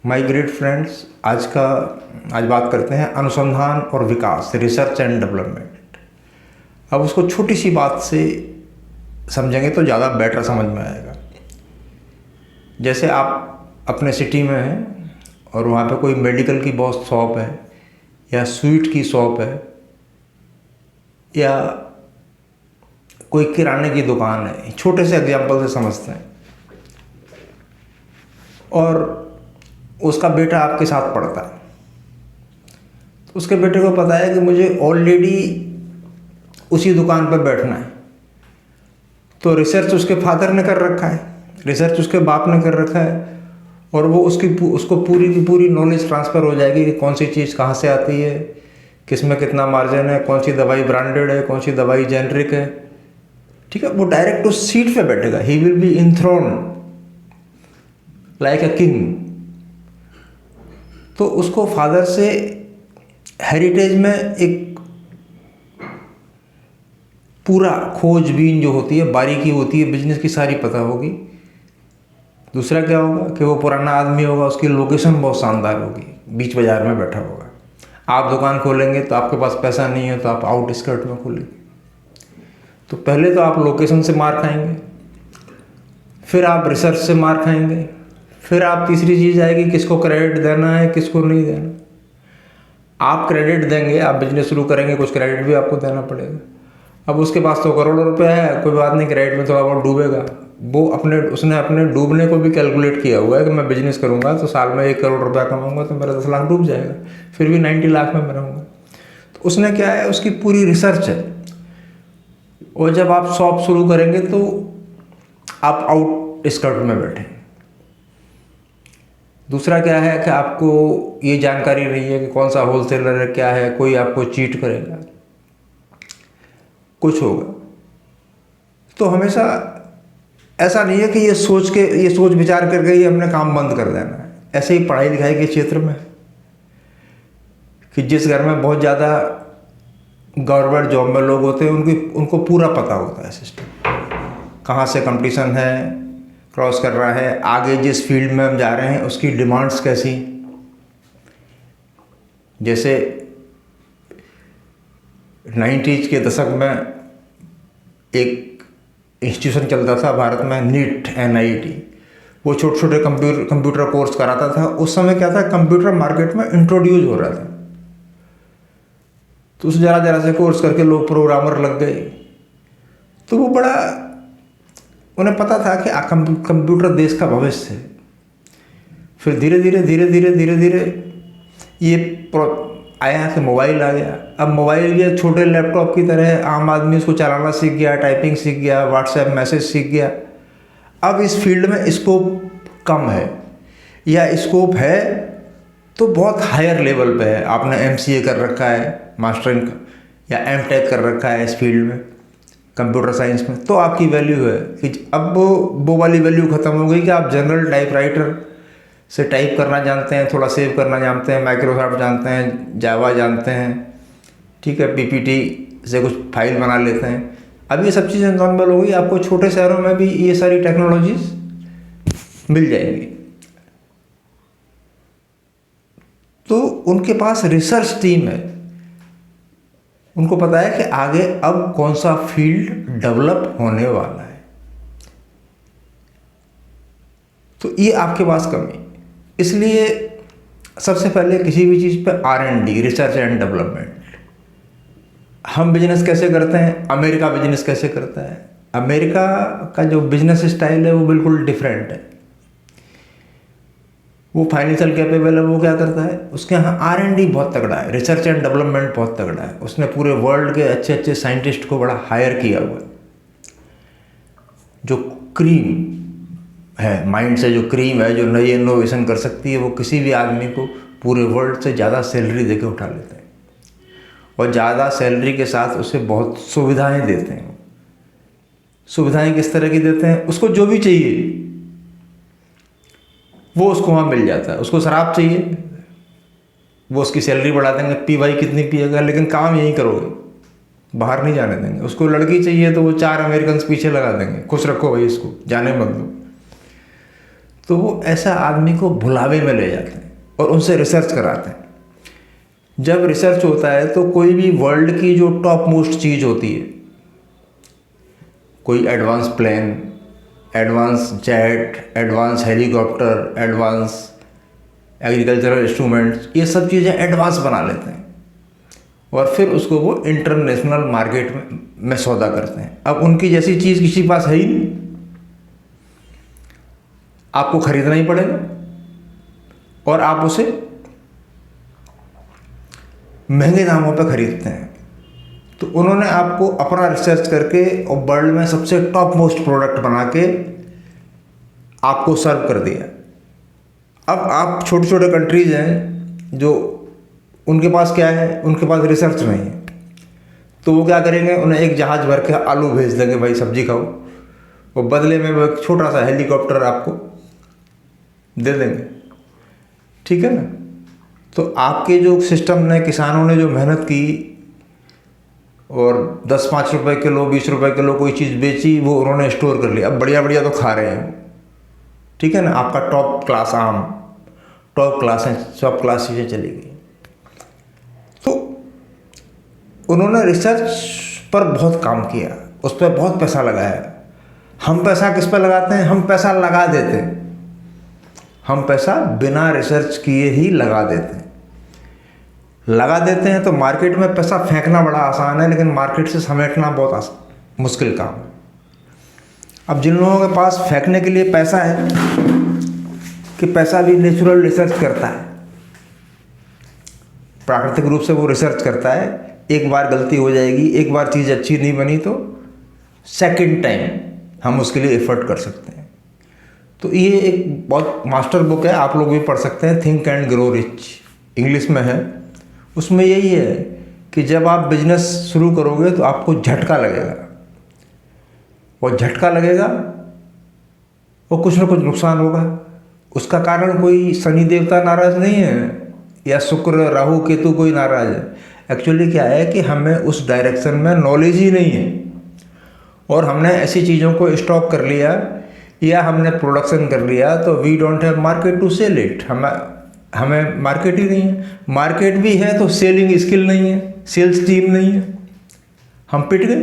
My great friends, आज बात करते हैं अनुसंधान और विकास, रिसर्च एंड डेवलपमेंट। अब उसको छोटी सी बात से समझेंगे तो ज़्यादा बेटर समझ में आएगा। जैसे आप अपने सिटी में हैं और वहाँ पे कोई मेडिकल की बहुत शॉप है या स्वीट की शॉप है या कोई किराने की दुकान है, छोटे से एग्जाम्पल से समझते हैं। और उसका बेटा आपके साथ पढ़ता है, तो उसके बेटे को पता है कि मुझे ऑलरेडी उसी दुकान पर बैठना है, तो रिसर्च उसके फादर ने कर रखा है, रिसर्च उसके बाप ने कर रखा है, और वो उसको पूरी की पूरी नॉलेज ट्रांसफ़र हो जाएगी कि कौन सी चीज़ कहाँ से आती है, किस में कितना मार्जिन है, कौन सी दवाई ब्रांडेड है, कौन सी दवाई जेनरिक है। ठीक है, वो डायरेक्ट उस सीट पे बैठेगा। He will be enthroned like a king. तो उसको फादर से हेरिटेज में एक पूरा खोजबीन जो होती है, बारीकी होती है, बिजनेस की सारी पता होगी। दूसरा क्या होगा कि वो पुराना आदमी होगा, उसकी लोकेशन बहुत शानदार होगी, बीच बाजार में बैठा होगा। आप दुकान खोलेंगे तो आपके पास पैसा नहीं है तो आप आउटस्कर्ट में खोलेंगे, तो पहले तो आप लोकेशन से मार खाएंगे, फिर आप रिसर्च से मार खाएंगे, फिर आप तीसरी चीज़ आएगी किसको क्रेडिट देना है, किसको नहीं देना। आप क्रेडिट देंगे, आप बिजनेस शुरू करेंगे, कुछ क्रेडिट भी आपको देना पड़ेगा। अब उसके पास तो करोड़ों रुपए है, कोई बात नहीं, क्रेडिट में थोड़ा बहुत डूबेगा। वो उसने अपने डूबने को भी कैलकुलेट किया हुआ है कि मैं बिजनेस करूंगा तो साल में 1 करोड़ रुपया कमाऊंगा तो मेरा 10 लाख डूब जाएगा, फिर भी 90 लाख में मैं रहूँगा। तो उसने क्या है, उसकी पूरी रिसर्च है। और जब आप शॉप शुरू करेंगे तो आप आउट स्कर्ट में बैठे। दूसरा क्या है कि आपको ये जानकारी नहीं है कि कौन सा होलसेलर है, क्या है, कोई आपको चीट करेगा, कुछ होगा। तो हमेशा ऐसा नहीं है कि ये सोच विचार करके ही हमने काम बंद कर देना है। ऐसे ही पढ़ाई लिखाई के क्षेत्र में कि जिस घर में बहुत ज़्यादा गवर्नमेंट जॉब में लोग होते हैं, उनको पूरा पता होता है सिस्टम, कहाँ से कंपटीशन है, क्रॉस कर रहा है, आगे जिस फील्ड में हम जा रहे हैं उसकी डिमांड्स कैसी। जैसे 90s के दशक में एक इंस्टीट्यूशन चलता था भारत में, नीट NIT। वो छोटे छोटे कंप्यूटर कोर्स कराता था। उस समय क्या था, कंप्यूटर मार्केट में इंट्रोड्यूस हो रहा था, तो उस जरा से कोर्स करके लोग प्रोग्रामर लग गए। तो वो बड़ा, उन्हें पता था कि कंप्यूटर देश का भविष्य है। फिर धीरे धीरे ये आया कि मोबाइल आ गया। अब मोबाइल ये छोटे लैपटॉप की तरह है, आम आदमी उसको चलाना सीख गया, टाइपिंग सीख गया, व्हाट्सएप मैसेज सीख गया। अब इस फील्ड में स्कोप कम है, या स्कोप है तो बहुत हायर लेवल पे है। आपने MCA कर रखा है, मास्टरिंग या MTech कर रखा है इस फील्ड में, कंप्यूटर साइंस में, तो आपकी वैल्यू है। कि अब वो वाली वैल्यू ख़त्म हो गई कि आप जनरल टाइपराइटर से टाइप करना जानते हैं, थोड़ा सेव करना जानते हैं, माइक्रोसॉफ्ट जानते हैं, जावा जानते हैं, ठीक है, PPT से कुछ फाइल बना लेते हैं। अब ये सब चीज़ें नॉर्मल हो गई। आपको छोटे शहरों में भी ये सारी टेक्नोलॉजीज मिल जाएंगी। तो उनके पास रिसर्च टीम है, उनको पता है कि आगे अब कौन सा फील्ड डेवलप होने वाला है। तो ये आपके पास कमी। इसलिए सबसे पहले किसी भी चीज़ पे R&D, रिसर्च एंड डेवलपमेंट। हम बिजनेस कैसे करते हैं, अमेरिका बिजनेस कैसे करता है। अमेरिका का जो बिजनेस स्टाइल है वो बिल्कुल डिफरेंट है। वो फाइनेंशियल कैपेबल है, वो क्या करता है, उसके यहाँ R&D बहुत तगड़ा है, रिसर्च एंड डेवलपमेंट बहुत तगड़ा है। उसने पूरे वर्ल्ड के अच्छे साइंटिस्ट को बड़ा हायर किया हुआ है। जो क्रीम है, माइंड से जो क्रीम है, जो नई इनोवेशन कर सकती है, वो किसी भी आदमी को पूरे वर्ल्ड से ज़्यादा सैलरी देके उठा लेते हैं, और ज़्यादा सैलरी के साथ उसे बहुत सुविधाएं देते हैं। सुविधाएं किस तरह की देते हैं, उसको जो भी चाहिए वो उसको वहाँ मिल जाता है। उसको शराब चाहिए, वो उसकी सैलरी बढ़ा देंगे, पी भाई कितनी पिएगा, लेकिन काम यहीं करोगे, बाहर नहीं जाने देंगे। उसको लड़की चाहिए तो वो 4 अमेरिकन पीछे लगा देंगे, खुश रखो भाई इसको, जाने मत दो। तो वो ऐसा आदमी को भुलावे में ले जाते हैं और उनसे रिसर्च कराते हैं। जब रिसर्च होता है तो कोई भी वर्ल्ड की जो टॉप मोस्ट चीज़ होती है, कोई advance plane, advance jet, advance helicopter, advance agricultural instruments, ये सब चीज़ें एडवांस बना लेते हैं और फिर उसको वो इंटरनेशनल मार्केट में सौदा करते हैं। अब उनकी जैसी चीज़ किसी के पास है ही नहीं, आपको खरीदना ही पड़ेगा और आप उसे महंगे दामों पर खरीदते हैं। तो उन्होंने आपको अपना रिसर्च करके और वर्ल्ड में सबसे टॉप मोस्ट प्रोडक्ट बना के आपको सर्व कर दिया। अब आप छोटे छोटे कंट्रीज हैं जो उनके पास क्या है, उनके पास रिसर्च नहीं है, तो वो क्या करेंगे, उन्हें एक जहाज़ भर के आलू भेज देंगे, भाई सब्जी खाओ, और बदले में वो एक छोटा सा हेलीकॉप्टर आपको दे देंगे। ठीक है ना। तो आपके जो सिस्टम ने, किसानों ने जो मेहनत की और 10-5 रुपए किलो, 20 रुपए किलो कोई चीज़ बेची, वो उन्होंने स्टोर कर लिया। अब बढ़िया बढ़िया तो खा रहे हैं, ठीक है ना। आपका टॉप क्लास आम, टॉप क्लास है, सब क्लास चीज़ें चली गई। तो उन्होंने रिसर्च पर बहुत काम किया, उस पर बहुत पैसा लगाया। हम पैसा किस पर लगाते हैं? हम पैसा लगा देते हैं, हम पैसा बिना रिसर्च किए ही लगा देते हैं। तो मार्केट में पैसा फेंकना बड़ा आसान है, लेकिन मार्केट से समेटना बहुत मुश्किल काम है। अब जिन लोगों के पास फेंकने के लिए पैसा है, कि पैसा भी नेचुरल रिसर्च करता है, प्राकृतिक रूप से वो रिसर्च करता है, एक बार गलती हो जाएगी, एक बार चीज़ अच्छी नहीं बनी तो सेकंड टाइम हम उसके लिए एफर्ट कर सकते हैं। तो ये एक बहुत मास्टर बुक है, आप लोग भी पढ़ सकते हैं, think and grow rich, English में है। उसमें यही है कि जब आप बिजनेस शुरू करोगे तो आपको झटका लगेगा, और झटका लगेगा और कुछ ना कुछ नुकसान होगा। उसका कारण कोई शनि देवता नाराज़ नहीं है या शुक्र राहु केतु कोई नाराज़ है। एक्चुअली क्या है कि हमें उस डायरेक्शन में नॉलेज ही नहीं है, और हमने ऐसी चीज़ों को स्टॉक कर लिया या हमने प्रोडक्शन कर लिया, तो we don't have market to sell it. हमें मार्केट ही नहीं है। मार्केट भी है तो सेलिंग स्किल नहीं है, सेल्स टीम नहीं है, हम पिट गए।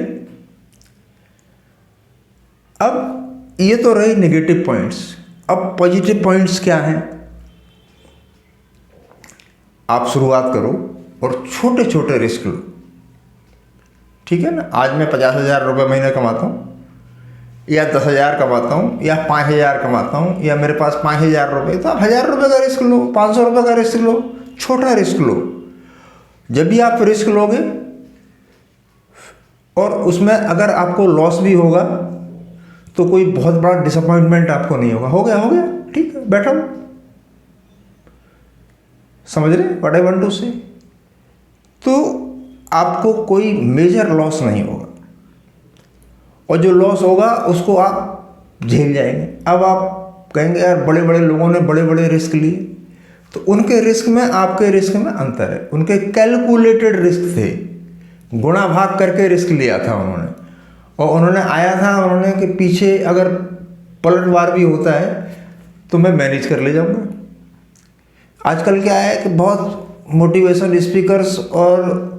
अब ये तो रही नेगेटिव पॉइंट्स। अब पॉजिटिव पॉइंट्स क्या हैं? आप शुरुआत करो और छोटे छोटे रिस्क लो, ठीक है ना। आज मैं 50,000 रुपये महीने कमाता हूँ, या 10,000 कमाता हूँ, या 5,000 कमाता हूँ, या मेरे पास 5,000 रुपये, तो आप 1,000 रुपये का रिस्क लो, 500 रुपये का रिस्क लो, छोटा रिस्क लो। जब भी आप रिस्क लोगे और उसमें अगर आपको लॉस भी होगा तो कोई बहुत बड़ा डिसअपॉइंटमेंट आपको नहीं होगा। हो गया, ठीक है, बैठो, समझ रहे व्हाट आई वांट टू से। तो आपको कोई मेजर लॉस नहीं होगा, और जो लॉस होगा उसको आप झेल जाएंगे। अब आप कहेंगे यार बड़े बड़े लोगों ने बड़े बड़े रिस्क लिए, तो उनके रिस्क में आपके रिस्क में अंतर है। उनके कैलकुलेटेड रिस्क थे, गुणा भाग करके रिस्क लिया था उन्होंने, और उन्होंने आया था उन्होंने कि पीछे अगर पलटवार भी होता है तो मैं मैनेज कर ले जाऊंगा। आजकल क्या है कि बहुत मोटिवेशन स्पीकर्स और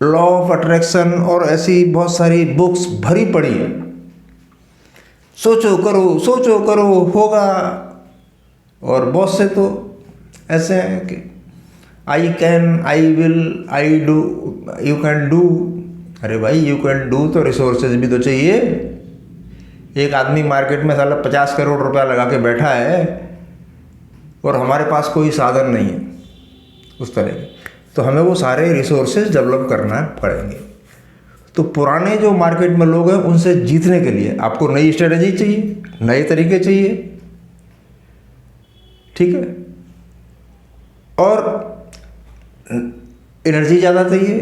लॉ ऑफ अट्रैक्शन और ऐसी बहुत सारी बुक्स भरी पड़ी हैं, सोचो करो होगा। और बहुत से तो ऐसे हैं कि I can, I will, I do, you can do. अरे भाई यू कैन डू तो रिसोर्सेज भी तो चाहिए। एक आदमी मार्केट में साला 50 करोड़ रुपया लगा के बैठा है और हमारे पास कोई साधन नहीं है उस तरह के, तो हमें वो सारे रिसोर्सेज डेवलप करना पड़ेंगे। तो पुराने जो मार्केट में लोग हैं उनसे जीतने के लिए आपको नई स्ट्रेटजी चाहिए, नए तरीके चाहिए, ठीक है, और एनर्जी ज़्यादा चाहिए,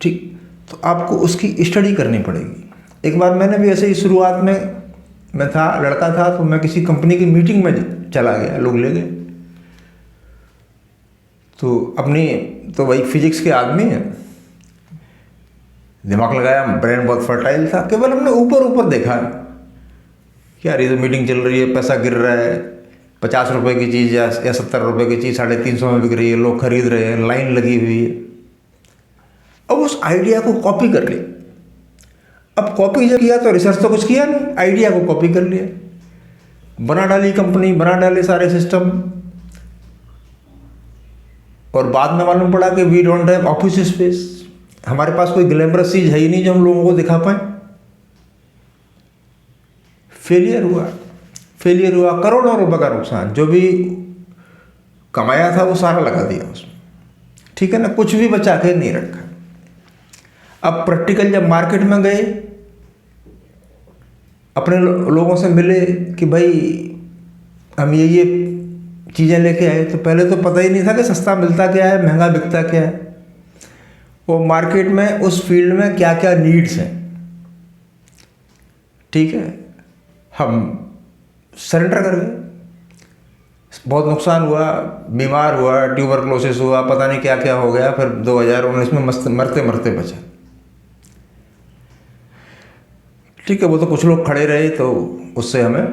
ठीक। तो आपको उसकी स्टडी करनी पड़ेगी। एक बार मैंने भी ऐसे ही शुरुआत में मैं था, लड़का था, तो मैं किसी कंपनी की मीटिंग में चला गया, लोग ले गए, तो अपनी तो वही फिजिक्स के आदमी है, दिमाग लगाया, ब्रेन बहुत फर्टाइल था, केवल हमने ऊपर ऊपर देखा कि यार ये तो मीटिंग चल रही है, पैसा गिर रहा है, 50 रुपये की चीज़ या 70 रुपये की चीज़ 350 में बिक रही है, लोग खरीद रहे हैं, लाइन लगी हुई है। अब उस आइडिया को कॉपी कर लिया। अब कॉपी जब किया तो रिसर्च तो कुछ किया नहीं, आइडिया को कॉपी कर लिया, बना डाली कंपनी, बना डाले सारे सिस्टम, और बाद में मालूम पड़ा कि we don't have office space, हमारे पास कोई ग्लैमरस चीज़ है ही नहीं जो हम लोगों को दिखा पाए। फेलियर हुआ, करोड़ों रुपए का नुकसान, जो भी कमाया था वो सारा लगा दिया उसमें, ठीक है ना, कुछ भी बचा के नहीं रखा। अब प्रैक्टिकल जब मार्केट में गए, अपने लोगों से मिले कि भाई हम ये चीज़ें लेके आए, तो पहले तो पता ही नहीं था कि सस्ता मिलता क्या है, महंगा बिकता क्या है, वो मार्केट में उस फील्ड में क्या क्या नीड्स हैं, ठीक है। हम सरेंडर कर गए, बहुत नुकसान हुआ, बीमार हुआ, ट्यूबरक्लोसिस हुआ, पता नहीं क्या क्या हो गया, फिर 2019 में मरते मरते बचा, ठीक है। वो तो कुछ लोग खड़े रहे तो उससे हमें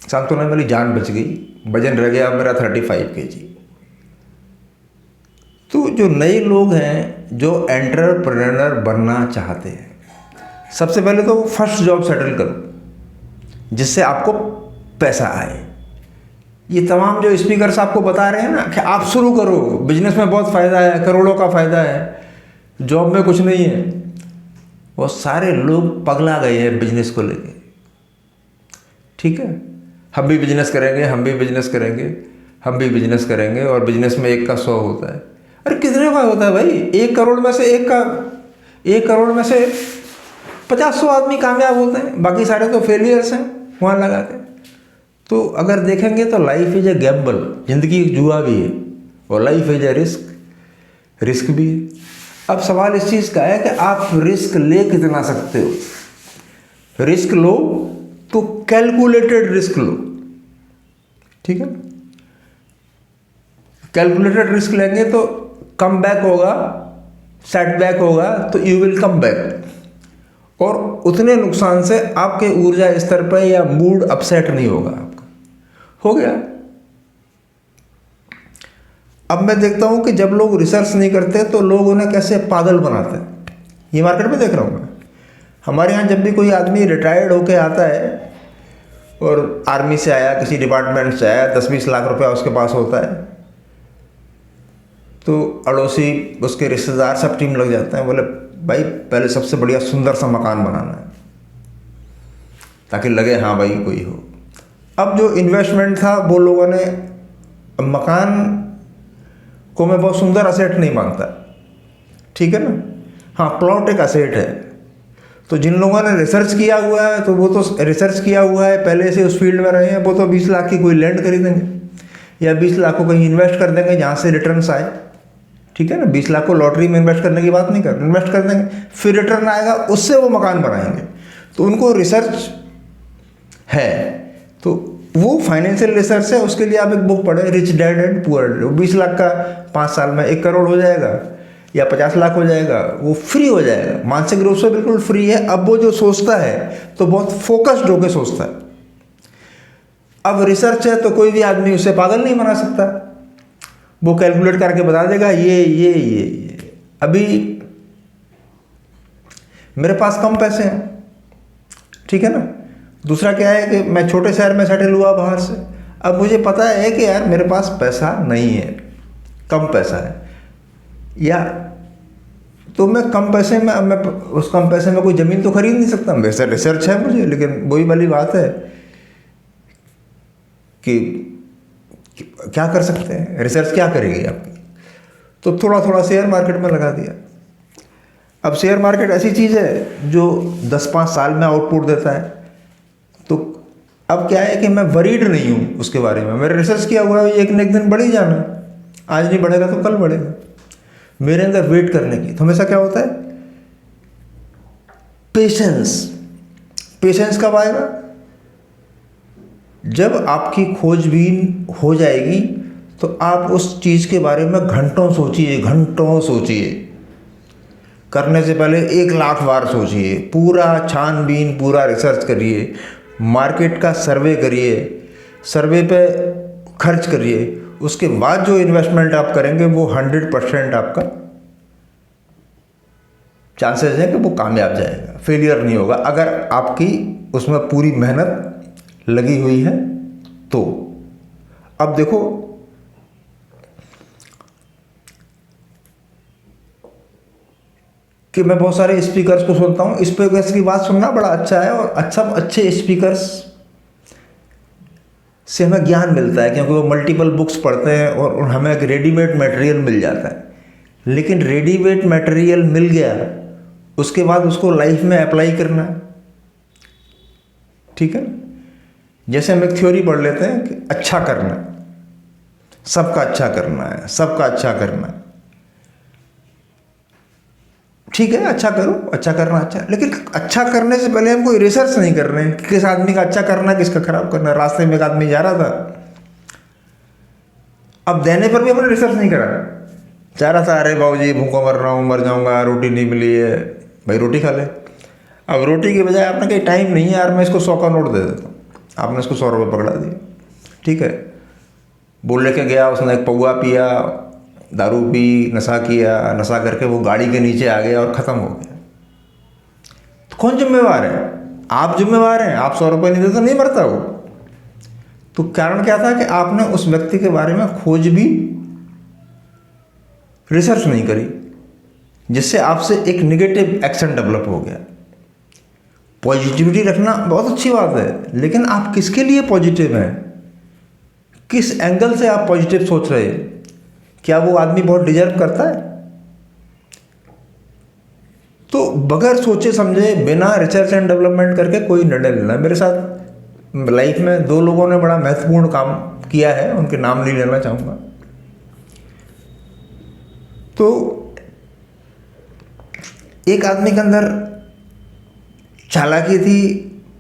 सांत्वना मिली, जान बच गई, वजन रह गया मेरा 35 kg। तो जो नए लोग हैं जो एंटरप्रेन्योर बनना चाहते हैं, सबसे पहले तो फर्स्ट जॉब सेटल करो जिससे आपको पैसा आए। ये तमाम जो स्पीकर्स आपको बता रहे हैं ना कि आप शुरू करो, बिजनेस में बहुत फ़ायदा है, करोड़ों का फ़ायदा है, जॉब में कुछ नहीं है, वो सारे लोग पगला गए हैं बिजनेस को लेके, ठीक है। हम भी बिजनेस करेंगे, हम भी बिजनेस करेंगे, हम भी बिजनेस करेंगे, और बिजनेस में 1 का 100 होता है। अरे कितने का होता है भाई? 1 करोड़ में से 1 करोड़ में से 50-100 आदमी कामयाब होते हैं, बाकी सारे तो फेलियर्स हैं वहाँ लगा के। तो अगर देखेंगे तो लाइफ इज ए गैम्बल, जिंदगी एक जुआ भी है, और लाइफ इज ए रिस्क भी है। अब सवाल इस चीज़ का है कि आप रिस्क ले कितना सकते हो। रिस्क लो तो कैलकुलेटेड रिस्क लो, ठीक है। कैलकुलेटेड रिस्क लेंगे तो कम बैक होगा, सेटबैक होगा तो यू विल कम बैक, और उतने नुकसान से आपके ऊर्जा स्तर पर या मूड अपसेट नहीं होगा आपका, हो गया। अब मैं देखता हूँ कि जब लोग रिसर्च नहीं करते तो लोग उन्हें कैसे पागल बनाते हैं, ये मार्केट में देख रहा हूँ मैं। हमारे यहाँ जब भी कोई आदमी रिटायर्ड होके आता है और आर्मी से आया, किसी डिपार्टमेंट से आया, 10-20 लाख रुपया उसके पास होता है, तो अड़ोसी उसके रिश्तेदार सब टीम लग जाते हैं, बोले भाई पहले सबसे बढ़िया सुंदर सा मकान बनाना है ताकि लगे हाँ भाई कोई हो। अब जो इन्वेस्टमेंट था वो लोगों ने, मकान को मैं बहुत सुंदर असेट नहीं मानता, ठीक है ना, हाँ प्लॉट एक असेट है। तो जिन लोगों ने रिसर्च किया हुआ है तो वो तो रिसर्च किया हुआ है, पहले से उस फील्ड में रहे हैं, वो तो 20 लाख की कोई लैंड खरीदेंगे या 20 लाख को कहीं इन्वेस्ट कर देंगे जहाँ से रिटर्न्स आए, ठीक है ना। 20 लाख को लॉटरी में इन्वेस्ट करने की बात नहीं कर, इन्वेस्ट कर देंगे, फिर रिटर्न आएगा, उससे वो मकान बनाएंगे। तो उनको रिसर्च है, तो वो फाइनेंशियल रिसर्च है। उसके लिए आप एक बुक पढ़े, rich dad and poor dad. 20 lakh का 5 साल में 1 करोड़ हो जाएगा या 50 लाख हो जाएगा, वो फ्री हो जाएगा, मानसिक रूप से बिल्कुल फ्री है। अब वो जो सोचता है तो बहुत फोकस्ड होकर सोचता है। अब रिसर्च है तो कोई भी आदमी उसे पागल नहीं बना सकता, वो कैलकुलेट करके बता देगा ये। अभी मेरे पास कम पैसे हैं, ठीक है ना। दूसरा क्या है कि मैं छोटे शहर में सेटल हुआ बाहर से, अब मुझे पता है कि यार मेरे पास पैसा नहीं है, कम पैसा है, या तो मैं कम पैसे में, मैं उस कम पैसे में कोई ज़मीन तो खरीद नहीं सकता। वैसे रिसर्च है मुझे, लेकिन वही वाली बात है कि क्या कर सकते हैं, रिसर्च क्या करेगी आपकी। तो थोड़ा थोड़ा शेयर मार्केट में लगा दिया। अब शेयर मार्केट ऐसी चीज़ है जो 10-5 साल में आउटपुट देता है। तो अब क्या है कि मैं वरीड नहीं हूँ उसके बारे में, मैंने रिसर्च किया हुआ है, एक न एक दिन बढ़ ही जाना है, आज नहीं बढ़ेगा तो कल बढ़ेगा। मेरे अंदर वेट करने की तो हमेशा क्या होता है, पेशेंस कब आएगा, जब आपकी खोजबीन हो जाएगी तो आप उस चीज़ के बारे में घंटों सोचिए, करने से पहले 1 लाख बार सोचिए, पूरा छानबीन, पूरा रिसर्च करिए, मार्केट का सर्वे करिए, सर्वे पे खर्च करिए, उसके बाद जो इन्वेस्टमेंट आप करेंगे वो 100% आपका चांसेस है कि वो कामयाब जाएगा, फेलियर नहीं होगा, अगर आपकी उसमें पूरी मेहनत लगी हुई है तो। अब देखो, कि मैं बहुत सारे स्पीकर्स को सुनता हूँ, स्पीकर्स की बात सुनना बड़ा अच्छा है, और अच्छे स्पीकर्स से हमें ज्ञान मिलता है, क्योंकि वो मल्टीपल बुक्स पढ़ते हैं और हमें एक रेडीमेड मटेरियल मिल जाता है। लेकिन रेडीमेड मटेरियल मिल गया, उसके बाद उसको लाइफ में अप्लाई करना, ठीक है ना। जैसे हम एक थ्योरी पढ़ लेते हैं कि अच्छा करना, सबका अच्छा करना है, सबका अच्छा करना है, ठीक है, अच्छा करो, अच्छा करना अच्छा, लेकिन अच्छा करने से पहले हम कोई रिसर्च नहीं कर रहे हैं कि किस आदमी का अच्छा करना है, किसका खराब करना है। रास्ते में एक आदमी जा रहा था, अब देने पर भी हमने रिसर्च नहीं करा, जा रहा था, अरे बाबूजी भूखा मर रहा हूँ, मर जाऊँगा, रोटी नहीं मिली है, भाई रोटी खा ले। अब रोटी के बजाय आपने कहीं टाइम नहीं है यार, मैं इसको 100 का नोट दे देता हूँ, आपने इसको 100 रुपये पकड़ा दिए, ठीक है, बोल लेके गया, उसने एक पौआ पिया, दारू पी, नशा किया, नशा करके वो गाड़ी के नीचे आ गया और ख़त्म हो गया। तो कौन जिम्मेवार है? आप जिम्मेवार हैं, आप 100 रुपये नहीं देते तो नहीं मरता वो। तो कारण क्या था कि आपने उस व्यक्ति के बारे में खोज भी, रिसर्च नहीं करी, जिससे आपसे एक निगेटिव एक्शन डेवलप हो गया। पॉजिटिविटी रखना बहुत अच्छी बात है, लेकिन आप किसके लिए पॉजिटिव हैं, किस एंगल से आप पॉजिटिव सोच रहे हैं? क्या वो आदमी बहुत डिजर्व करता है? तो बगैर सोचे समझे, बिना रिसर्च एंड डेवलपमेंट करके कोई निर्णय लेना। मेरे साथ लाइफ में 2 लोगों ने बड़ा महत्वपूर्ण काम किया है, उनके नाम नहीं लेना चाहूँगा। तो एक आदमी के अंदर चालाकी थी,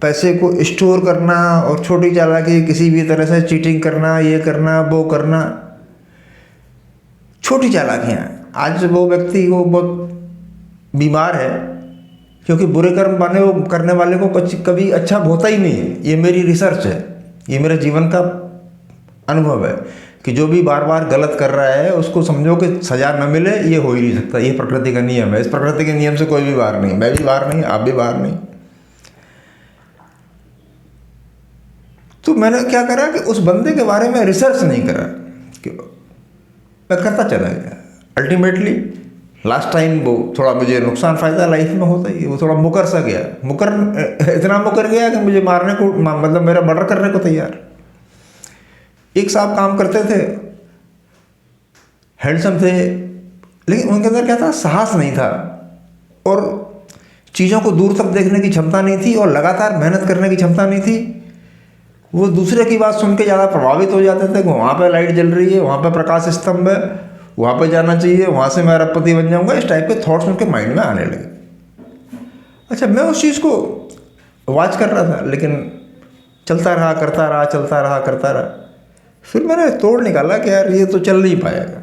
पैसे को स्टोर करना, और छोटी चालाकी किसी भी तरह से चीटिंग करना, ये करना, वो करना, छोटी चालाकियाँ। आज वो व्यक्ति वो बहुत बीमार है, क्योंकि बुरे कर्म करने वाले को कभी अच्छा होता ही नहीं है। ये मेरी रिसर्च है, ये मेरे जीवन का अनुभव है कि जो भी बार बार गलत कर रहा है उसको समझो कि सजा न मिले, ये हो ही नहीं सकता। ये प्रकृति का नियम है, इस प्रकृति के नियम से कोई भी बाहर नहीं, मैं भी बाहर नहीं, आप भी बाहर नहीं। तो मैंने क्या करा कि उस बंदे के बारे में रिसर्च नहीं करा, कि मैं करता चला गया। अल्टीमेटली लास्ट टाइम वो थोड़ा मुझे नुकसान फ़ायदा लाइफ में होता ही, वो थोड़ा मुकर सा गया, इतना मुकर गया कि मुझे मारने को, मतलब मेरा मर्डर करने को तैयार। एक साहब काम करते थे, हैंडसम थे, लेकिन उनके अंदर क्या था, साहस नहीं था, और चीज़ों को दूर तक देखने की क्षमता नहीं थी, और लगातार मेहनत करने की क्षमता नहीं थी। वो दूसरे की बात सुन के ज़्यादा प्रभावित हो जाते थे कि वहाँ पे लाइट जल रही है, वहाँ पे प्रकाश स्तंभ है, वहाँ पे जाना चाहिए, वहाँ से मैं अरबपति बन जाऊँगा, इस टाइप के थॉट्स उनके माइंड में आने लगे। अच्छा, मैं उस चीज़ को वॉच कर रहा था, लेकिन चलता रहा, करता रहा, चलता रहा, करता रहा। फिर मैंने तोड़ निकाला कि यार ये तो चल नहीं पाएगा,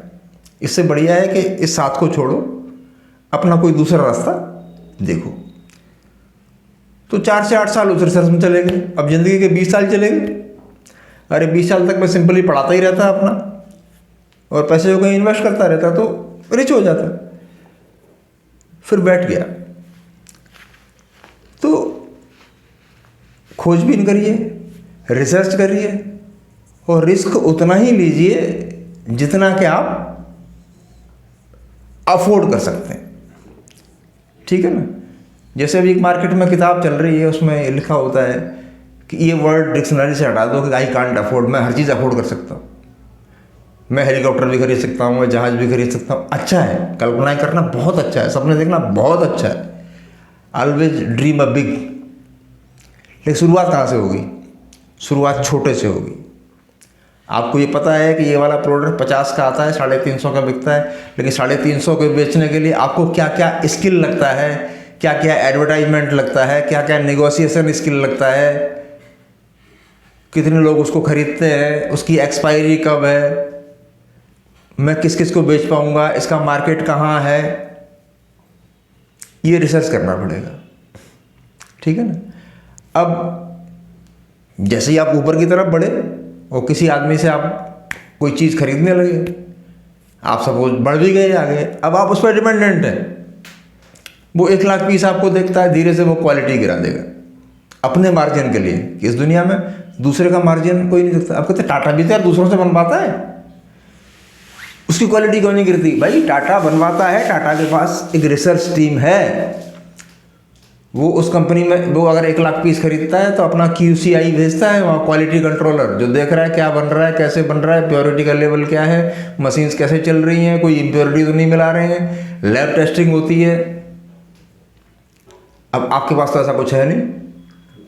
इससे बढ़िया है कि इस साथ को छोड़ो, अपना कोई दूसरा रास्ता देखो। तो 4 से 8 साल उस रिसर्च में चले गए। अब ज़िंदगी के 20 साल चले गए। अरे 20 साल तक मैं सिंपली पढ़ाता ही रहता अपना, और पैसे को कहीं इन्वेस्ट करता रहता, तो रिच हो जाता। फिर बैठ गया। तो खोजबीन करिए, रिसर्च करिए, और रिस्क उतना ही लीजिए जितना कि आप अफोर्ड कर सकते हैं, ठीक है ना। जैसे अभी एक मार्केट में किताब चल रही है, उसमें लिखा होता है कि ये वर्ड डिक्शनरी से हटा दो कि आई कांट अफोर्ड। मैं हर चीज़ अफोर्ड कर सकता हूँ, मैं हेलीकॉप्टर भी खरीद सकता हूँ, मैं जहाज़ भी खरीद सकता हूँ। अच्छा है, कल्पनाएं करना बहुत अच्छा है, सपने देखना बहुत अच्छा है, ऑलवेज ड्रीम अ बिग। लेकिन शुरुआत कहाँ से होगी? शुरुआत छोटे से होगी। आपको ये पता है कि ये वाला प्रोडक्ट 50 का आता है, 350 का बिकता है, लेकिन 350 के बेचने के लिए आपको क्या क्या स्किल लगता है, क्या क्या एडवर्टाइजमेंट लगता है, क्या क्या नेगोशिएशन स्किल लगता है, कितने लोग उसको खरीदते हैं, उसकी एक्सपायरी कब है, मैं किस किस को बेच पाऊंगा, इसका मार्केट कहाँ है, ये रिसर्च करना पड़ेगा, ठीक है ना। अब जैसे ही आप ऊपर की तरफ बढ़े और किसी आदमी से आप कोई चीज़ खरीदने लगे, आप सपोज बढ़ भी गए आगे, अब आप उस पर डिपेंडेंट हैं। वो 1 लाख पीस आपको देखता है, धीरे से वो क्वालिटी गिरा देगा अपने मार्जिन के लिए, कि इस दुनिया में दूसरे का मार्जिन कोई नहीं देखता। अब कहते टाटा भी तो यार दूसरों से बनवाता है, उसकी क्वालिटी क्यों नहीं गिरती? भाई टाटा बनवाता है, टाटा के पास एक रिसर्च टीम है, वो उस कंपनी में वो अगर 1 लाख पीस खरीदता है तो अपना QCI भेजता है वहाँ, क्वालिटी कंट्रोलर, जो देख रहा है क्या बन रहा है, कैसे बन रहा है, प्योरिटी का लेवल क्या है, मशीन्स कैसे चल रही हैं, कोई इम्प्योरिटी तो नहीं मिला रहे हैं, लैब टेस्टिंग होती है। अब आपके पास तो ऐसा कुछ है नहीं,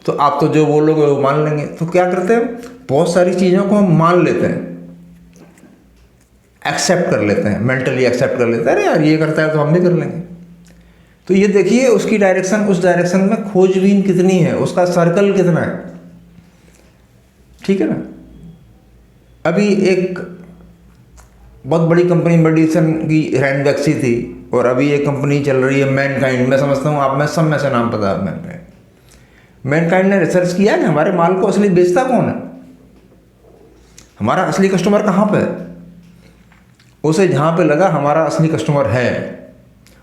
तो आप तो जो बोलोगे वो मान लेंगे। तो क्या करते हैं, बहुत सारी चीज़ों को हम मान लेते हैं, एक्सेप्ट कर लेते हैं, मेंटली एक्सेप्ट कर लेते हैं, अरे यार ये करता है तो हम भी कर लेंगे। तो ये देखिए उसकी डायरेक्शन, उस डायरेक्शन में खोजबीन कितनी है, उसका सर्कल कितना है, ठीक है ना। अभी एक बहुत बड़ी कंपनी मेडिसिन की रैनबैक्सी थी, और अभी एक कंपनी चल रही है मैनकाइंड। मैं समझता हूँ आप में सब में से नाम पता है मैनकाइंड। मैनकाइंड ने रिसर्च किया कि हमारे माल को असली बेचता कौन है, हमारा असली कस्टमर कहाँ पे है। उसे जहाँ पे लगा हमारा असली कस्टमर है,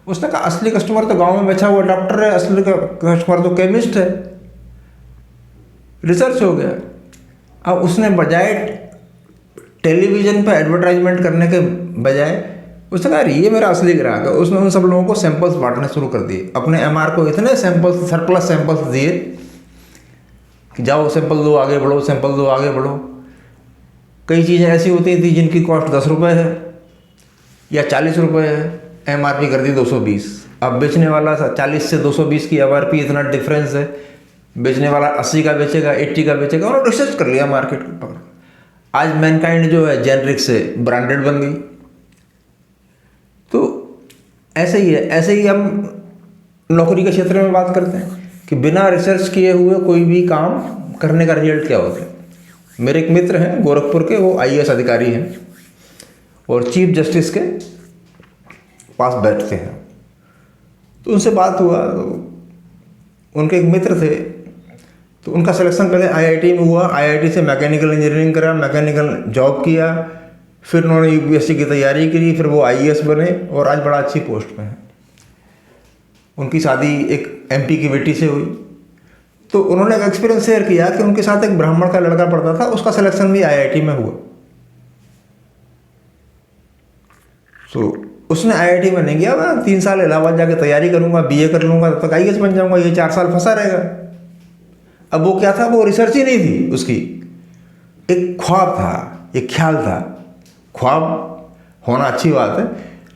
उसने कहा असली कस्टमर तो गांव में बैठा हुआ डॉक्टर है, असली कस्टमर तो केमिस्ट है। रिसर्च हो गया। अब उसने बजाय टेलीविज़न पे एडवर्टाइजमेंट करने के बजाय उसने कहा ये मेरा असली ग्राहक है। उसने उन सब लोगों को सैंपल्स बांटने शुरू कर दिए, अपने MR को इतने सैंपल्स, सरप्लस सैंपल्स दिए कि जाओ सैंपल दो, आगे बढ़ो, सैंपल दो, आगे बढ़ो। कई चीज़ें ऐसी होती थी जिनकी कॉस्ट 10 रुपये है या 40 रुपये है, MRP कर दी 220। अब बेचने वाला 40 से 220 की MRP, इतना डिफरेंस है, बेचने वाला 80 का बेचेगा, 80 का बेचेगा। उन्होंने रिसर्च कर लिया मार्केट के ऊपर। आज मैनकाइंड जो है जेनरिक से ब्रांडेड बन गई। तो ऐसे ही है, ऐसे ही हम नौकरी के क्षेत्र में बात करते हैं कि बिना रिसर्च किए हुए कोई भी काम करने का रिजल्ट क्या होता है। मेरे एक मित्र हैं गोरखपुर के, वो IAS अधिकारी हैं और चीफ जस्टिस के पास बैठते हैं। तो उनसे बात हुआ, तो उनके एक मित्र थे, तो उनका सिलेक्शन पहले IIT में हुआ, IIT से मैकेनिकल इंजीनियरिंग करा, मैकेनिकल जॉब किया, फिर उन्होंने UPSC की तैयारी करी, फिर वो IAS बने और आज बड़ा अच्छी पोस्ट पे हैं। उनकी शादी एक MP की बेटी से हुई। तो उन्होंने एक एक्सपीरियंस शेयर किया कि उनके साथ एक ब्राह्मण का लड़का पढ़ता था, उसका सिलेक्शन भी IIT में हुआ। तो उसने IIT में नहीं गया, मैं 3 साल इलाहाबाद जाके तैयारी करूंगा, BA कर लूंगा, तब तक IAS बन जाऊंगा, ये 4 साल फंसा रहेगा। अब वो क्या था, वो रिसर्च ही नहीं थी उसकी, एक ख्वाब था, एक ख्याल था। ख्वाब होना अच्छी बात है,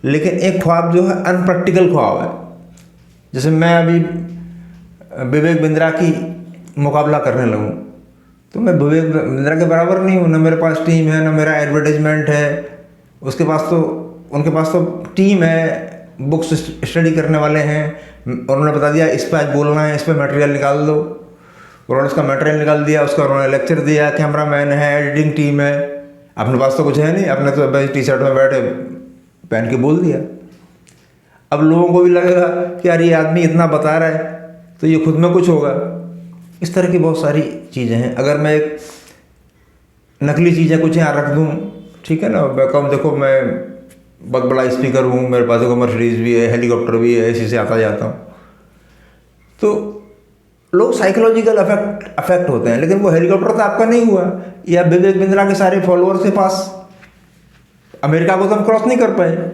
लेकिन एक ख्वाब जो है अनप्रैक्टिकल ख्वाब है। जैसे मैं अभी विवेक बिंद्रा की मुकाबला करने लगूँ, तो मैं विवेक बिंद्रा के बराबर नहीं हूँ। ना मेरे पास टीम है, ना मेरा एडवर्टाइजमेंट है, उसके पास तो, उनके पास तो टीम है, बुक्स स्टडी करने वाले हैं। उन्होंने बता दिया इस पर आज बोलना है, इस पर मटेरियल निकाल दो। उन्होंने उसका मटेरियल निकाल दिया, उसका उन्होंने लेक्चर दिया, कैमरा मैन है, एडिटिंग टीम है। अपने पास तो कुछ है नहीं, अपने तो बस T-शर्ट में बैठे पहन के बोल दिया। अब लोगों को भी लगेगा कि यार ये आदमी इतना बता रहा है तो ये खुद में कुछ होगा। इस तरह की बहुत सारी चीज़ें हैं। अगर मैं एक नकली चीज़ें कुछ यहाँ रख दूँ, ठीक है ना, मैं कहूँ देखो मैं बहुत बड़ा स्पीकर हूँ, मेरे पास देखो मर्सिडीज भी है, हेलीकॉप्टर भी है, ऐसे से आता जाता हूँ, तो लोग साइकोलॉजिकल अफेक्ट होते हैं। लेकिन वो हेलीकॉप्टर तो आपका नहीं हुआ, या विवेक बिंद्रा के सारे फॉलोअर्स के पास अमेरिका को तो हम क्रॉस नहीं कर पाए।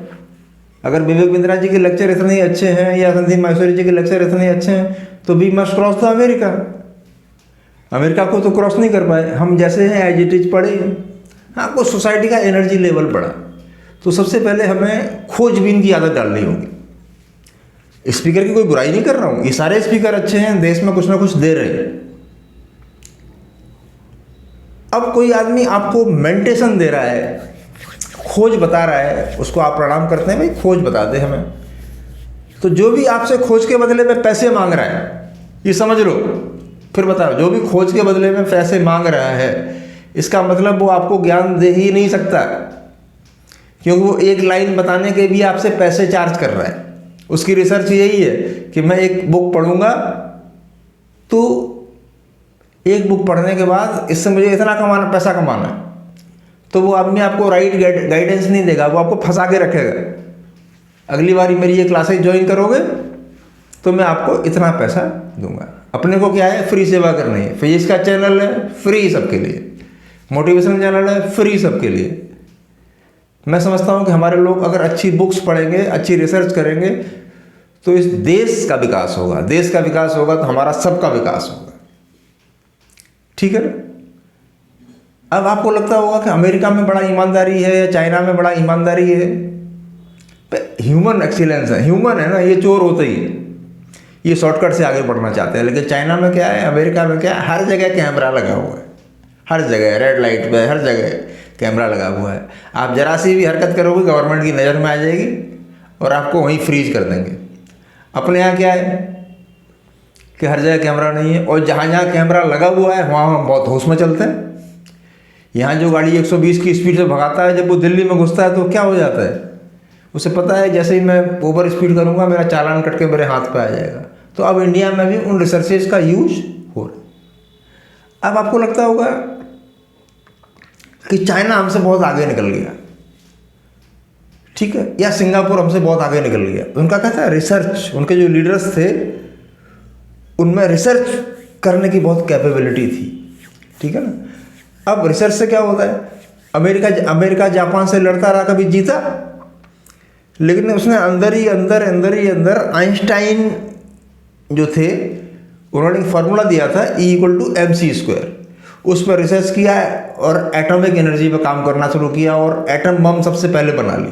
अगर विवेक बिंद्रा जी के लेक्चर इतने अच्छे हैं या संदीप माहेश्वरी जी के लेक्चर इतने अच्छे हैं, तो we must cross the America. America को तो क्रॉस नहीं कर पाए, हम जैसे हैं एज इट इज पढ़े। हाँ, कुछ सोसाइटी का एनर्जी लेवल बढ़ा। तो सबसे पहले हमें खोजबीन की आदत डालनी होगी। स्पीकर की कोई बुराई नहीं कर रहा हूँ, ये सारे स्पीकर अच्छे हैं, देश में कुछ ना कुछ दे रहे हैं। अब कोई आदमी आपको मेंटेशन दे रहा है, खोज बता रहा है, उसको आप प्रणाम करते हैं, भाई खोज बता दे हमें। तो जो भी आपसे खोज के बदले में पैसे मांग रहा है, ये समझ लो, फिर बताओ, जो भी खोज के बदले में पैसे मांग रहा है, इसका मतलब वो आपको ज्ञान दे ही नहीं सकता, क्योंकि वो एक लाइन बताने के भी आपसे पैसे चार्ज कर रहा है। उसकी रिसर्च यही है कि मैं एक बुक पढ़ूंगा तो एक बुक पढ़ने के बाद इससे मुझे इतना कमाना, पैसा कमाना है, तो वो आदमी आपको राइट गाइडेंस नहीं देगा, वो आपको फंसा के रखेगा। अगली बारी मेरी ये क्लासेज ज्वाइन करोगे तो मैं आपको इतना पैसा दूंगा। अपने को क्या है, फ्री सेवा करनी है। फिजिक्स का चैनल है, फ्री सबके लिए। मोटिवेशनल चैनल है, फ्री सबके लिए। मैं समझता हूँ कि हमारे लोग अगर अच्छी बुक्स पढ़ेंगे, अच्छी रिसर्च करेंगे, तो इस देश का विकास होगा। देश का विकास होगा तो हमारा सबका विकास होगा। ठीक है ना? अब आपको लगता होगा कि अमेरिका में बड़ा ईमानदारी है या चाइना में बड़ा ईमानदारी है। ह्यूमन एक्सीलेंस है, ह्यूमन है ना, ये चोर होते ही है, ये शॉर्टकट से आगे बढ़ना चाहते हैं। लेकिन चाइना में क्या है, अमेरिका में क्या है, हर जगह कैमरा लगा हुआ है, हर जगह रेड लाइट पे हर जगह कैमरा लगा हुआ है। आप जरा सी भी हरकत करोगे गवर्नमेंट की नज़र में आ जाएगी और आपको वहीं फ्रीज कर देंगे। अपने यहाँ क्या है कि हर जगह कैमरा नहीं है, और जहाँ जहाँ कैमरा लगा हुआ है वहाँ हम बहुत होश में चलते हैं। यहाँ जो गाड़ी 120 की स्पीड से भगाता है, जब वो दिल्ली में घुसता है तो क्या हो जाता है, उसे पता है जैसे ही मैं ओवर स्पीड करूँगा मेरा चालान कट के मेरे हाथ पे आ जाएगा। तो अब इंडिया में भी उन रिसर्चेज का यूज हो रहा है। अब आपको लगता होगा कि चाइना हमसे बहुत आगे निकल गया, ठीक है, या सिंगापुर हमसे बहुत आगे निकल गया। उनका क्या था, रिसर्च। उनके जो लीडर्स थे उनमें रिसर्च करने की बहुत कैपेबिलिटी थी, ठीक है ना। अब रिसर्च से क्या होता है, अमेरिका जापान से लड़ता रहा, कभी जीता, लेकिन उसने अंदर ही अंदर आइंस्टाइन जो थे उन्होंने एक फार्मूला दिया था E=mc²। उस पर रिसर्च किया और एटॉमिक एनर्जी पर काम करना शुरू किया और एटम बम सबसे पहले बना ली।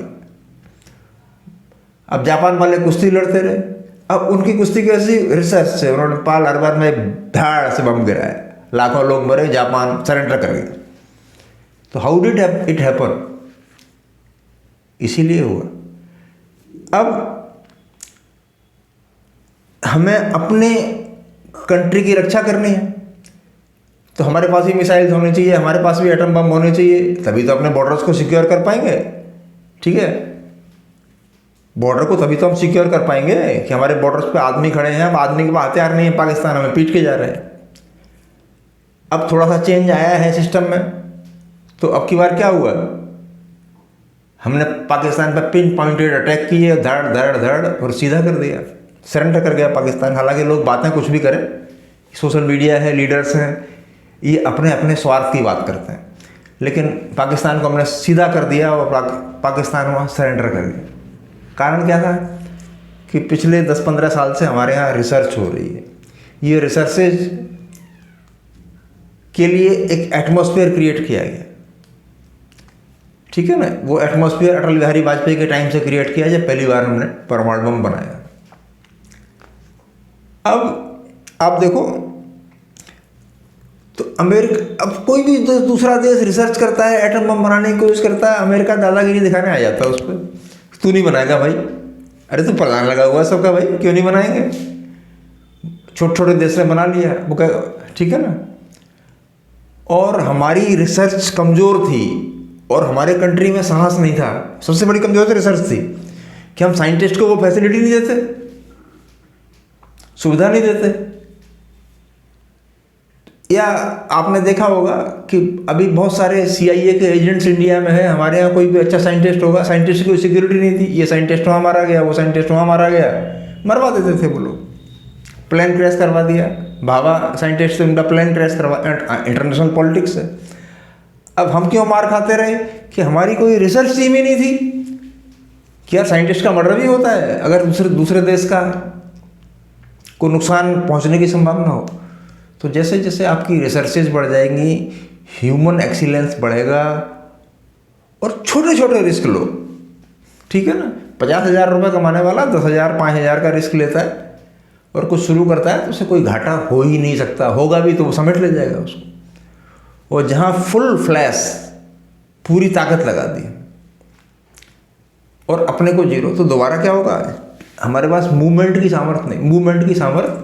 अब जापान वाले कुश्ती लड़ते रहे, अब उनकी कुश्ती कैसी, रिसर्च से। उन्होंने पर्ल हार्बर में धाड़ से बम गिराया, लाखों लोग मरे, जापान सरेंडर कर गया। तो हाउ डिड इट हैपन, इसीलिए हुआ। अब हमें अपने कंट्री की रक्षा करनी है तो हमारे पास भी मिसाइल्स होने चाहिए, हमारे पास भी एटम बम होने चाहिए, तभी तो अपने बॉर्डर्स को सिक्योर कर पाएंगे। ठीक है, बॉर्डर को तभी तो हम सिक्योर कर पाएंगे कि हमारे बॉर्डर्स पे आदमी खड़े हैं। अब आदमी के पास हथियार नहीं है, पाकिस्तान हमें पीट के जा रहे हैं। अब थोड़ा सा चेंज आया है सिस्टम में, तो अब की बार क्या हुआ, हमने पाकिस्तान पर पिन पॉइंटेड अटैक किए, धड़ धड़ धड़, और सीधा कर दिया, सरेंडर कर गया पाकिस्तान। हालांकि लोग बातें कुछ भी करें, सोशल मीडिया है, लीडर्स हैं, ये अपने अपने स्वार्थ की बात करते हैं, लेकिन पाकिस्तान को हमने सीधा कर दिया और पाकिस्तान वहाँ सरेंडर कर गया। कारण क्या था कि पिछले 10-15 साल से हमारे यहाँ रिसर्च हो रही है। ये रिसर्चेज के लिए एक एटमॉस्फेयर क्रिएट किया गया, ठीक है ना। वो एटमॉस्फेयर अटल बिहारी वाजपेयी के टाइम से क्रिएट किया जब पहली बार हमने परमाणु बम बनाया। अब आप देखो तो अमेरिका, अब कोई भी दूसरा देश रिसर्च करता है, एटम बम बनाने की कोशिश करता है, अमेरिका दादागिरी दिखाने आ जाता है उस पर, तू नहीं बनाएगा भाई, अरे तू प्रधान लगा हुआ है सबका भाई, क्यों नहीं बनाएंगे, छोटे छोटे देश ने बना लिया, वो क्या, ठीक है ना। और हमारी रिसर्च कमज़ोर थी और हमारे कंट्री में साहस नहीं था। सबसे बड़ी कमज़ोरी रिसर्च थी कि हम साइंटिस्ट को वो फैसिलिटी नहीं देते, सुविधा नहीं देते। या आपने देखा होगा कि अभी बहुत सारे CIA के एजेंट्स इंडिया में है, हमारे यहाँ कोई भी अच्छा साइंटिस्ट होगा, साइंटिस्ट की कोई सिक्योरिटी नहीं थी, ये साइंटिस्ट वहाँ मारा गया, वो साइंटिस्ट वहाँ मारा गया, मरवा देते थे वो लोग, प्लेन क्रैश करवा दिया, भाभा साइंटिस्ट से उनका प्लेन क्रैश करवा, इंटरनेशनल पॉलिटिक्स है। अब हम क्यों मार खाते रहे कि हमारी कोई रिसर्च टीम ही नहीं थी। क्या साइंटिस्ट का मर्डर भी होता है अगर दूसरे देश का को नुकसान पहुंचने की संभावना हो। तो जैसे जैसे आपकी रिसर्चेज बढ़ जाएंगी, ह्यूमन एक्सीलेंस बढ़ेगा, और छोटे छोटे रिस्क लो, ठीक है ना। 50,000 रुपये कमाने वाला 10,000 5,000 का रिस्क लेता है और कुछ शुरू करता है तो उसे कोई घाटा हो ही नहीं सकता, होगा भी तो वो समेट ले जाएगा उसको। और जहाँ फुल फ्लैश, पूरी ताकत लगा दी और अपने को जीरो, तो दोबारा क्या होगा, हमारे पास मूवमेंट की सामर्थ्य नहीं, मूवमेंट की सामर्थ्य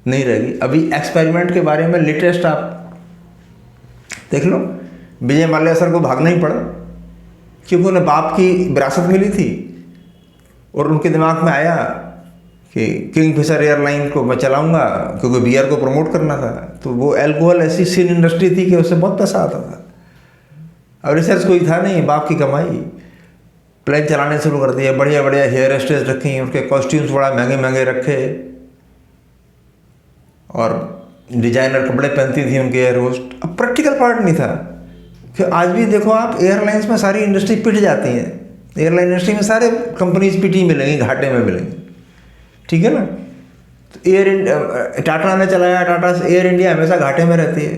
नहीं रहेगी। अभी एक्सपेरिमेंट के बारे में लेटेस्ट आप देख लो, विजय माल्या सर को भागना ही पड़ा क्योंकि उन्हें बाप की विरासत मिली थी और उनके दिमाग में आया कि कि किंगफिशर एयरलाइन को मैं चलाऊंगा क्योंकि बियर को प्रमोट करना था। तो वो अल्कोहल ऐसी सीन इंडस्ट्री थी कि उससे बहुत पैसा आता था। अब रिसर्च कोई था नहीं, बाप की कमाई। प्लेन चलाने शुरू कर दिया, बढ़िया बढ़िया हेयर स्टाइल रखी, उनके कॉस्ट्यूम्स बड़ा महंगे महंगे रखे, और डिजाइनर कपड़े पहनती थी उनके एयर होस्ट। अब प्रैक्टिकल पार्ट नहीं था कि आज भी देखो आप एयरलाइंस में सारी इंडस्ट्री पिट जाती है। एयरलाइन इंडस्ट्री में सारे कंपनीज पिटी मिलेंगी, घाटे में मिलेंगी, ठीक है ना। तो टाटा ने चलाया, टाटा से एयर इंडिया हमेशा घाटे में रहती है,